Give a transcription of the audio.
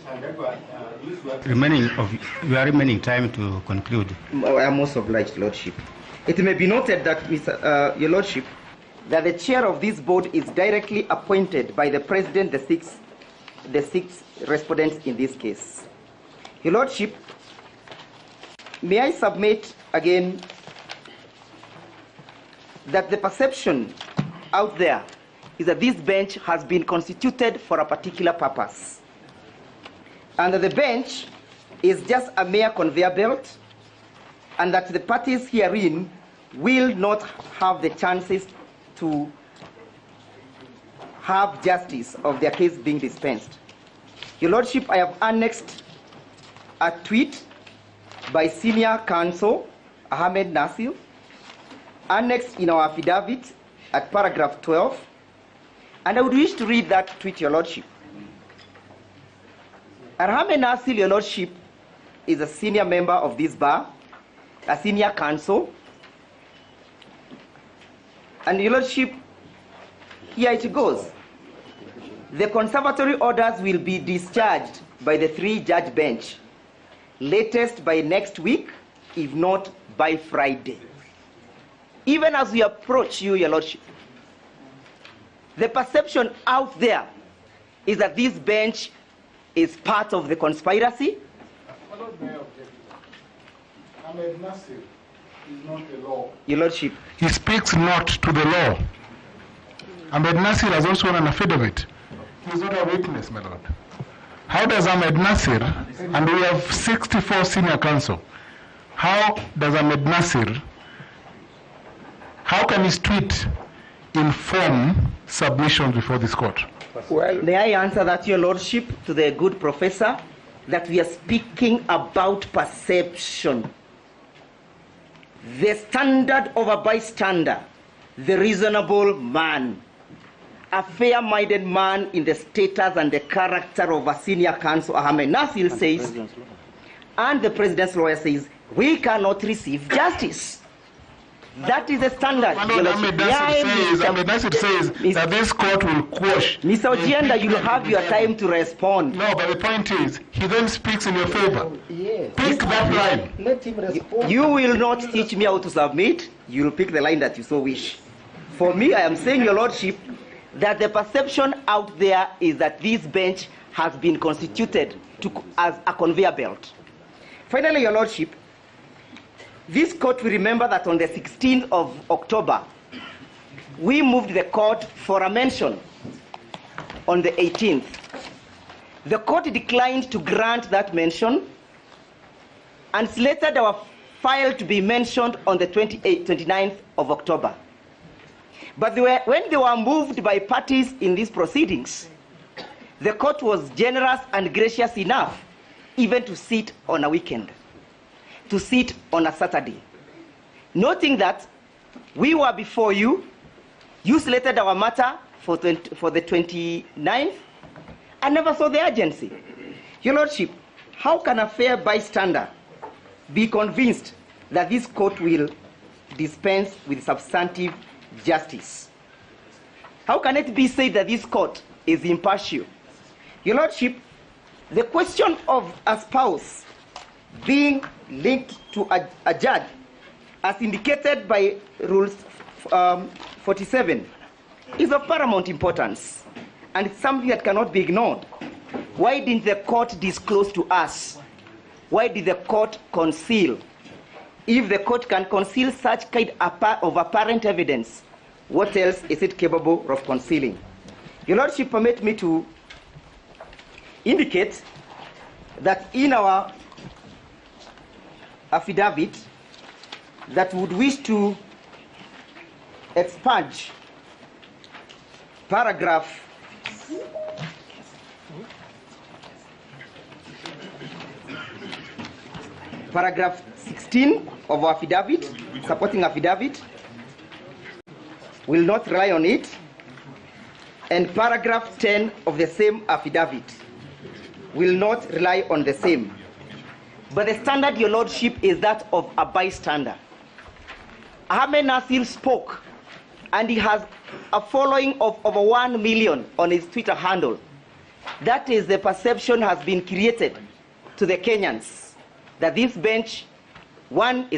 You are remaining time to conclude. I am most obliged, Lordship. It may be noted that, Your Lordship, that the chair of this board is directly appointed by the President, the six respondents in this case. Your Lordship, may I submit again that the perception out there is that this bench has been constituted for a particular purpose, and that the bench is just a mere conveyor belt, and that the parties herein will not have the chances to have justice of their case being dispensed. Your Lordship, I have annexed a tweet by Senior Counsel Ahmed Nasir, annexed in our affidavit at paragraph 12, and I would wish to read that tweet, Your Lordship. Ahmed Nasir, Your Lordship, is a senior member of this bar, a senior counsel, and Your Lordship, here it goes. The conservatory orders will be discharged by the 3-judge bench, latest by next week, if not by Friday. Even as we approach you, Your Lordship, the perception out there is that this bench is part of the conspiracy. Ahmed Nasir is not the law. Your Lordship, He speaks not to the law. Ahmed Nasir has also an affidavit. He is not a witness, my lord. How does Ahmed Nasir, and we have 64 senior counsel, how does Ahmed Nasir, how can his tweet inform submission before this court? well, may I answer that, Your Lordship, to the good professor, that we are speaking about perception. The standard of a bystander, the reasonable man, a fair-minded man in the status and the character of a senior counsel, Ahmed Nasir says, and the President's lawyer says, we cannot receive justice. That is the standard. My lord, Ahmed Nasir says that this court will quash. Mr. Ojienda, you will have your time to respond. No, but the point is, he then speaks in your favor. Yes. Pick that line. Let him respond. You will not teach me how to submit. You will pick the line that you so wish. For me, I am saying, Your Lordship, that the perception out there is that this bench has been constituted as a conveyor belt. Finally, Your Lordship, this court will remember that on the 16th of October, we moved the court for a mention on the 18th. The court declined to grant that mention and slated our file to be mentioned on the 29th of October. But when they were moved by parties in these proceedings, the court was generous and gracious enough even to sit on a weekend, to sit on a Saturday. Noting that we were before you, you slated our matter for the 29th and never saw the urgency. Your Lordship, how can a fair bystander be convinced that this court will dispense with substantive justice? How can it be said that this court is impartial? Your Lordship, the question of a spouse being linked to a judge, as indicated by Rules 47, is of paramount importance, and it's something that cannot be ignored. Why didn't the court disclose to us? Why did the court conceal? If the court can conceal such kind of apparent evidence, what else is it capable of concealing? Your Lordship, permit me to indicate that in our affidavit that would wish to expunge paragraph 16 of our affidavit, supporting affidavit, will not rely on it, and paragraph 10 of the same affidavit will not rely on the same. But the standard, Your Lordship, is that of a bystander. Ahmed Nasir spoke, and he has a following of over 1 million on his Twitter handle, That is, the perception has been created to the Kenyans that this bench, one, is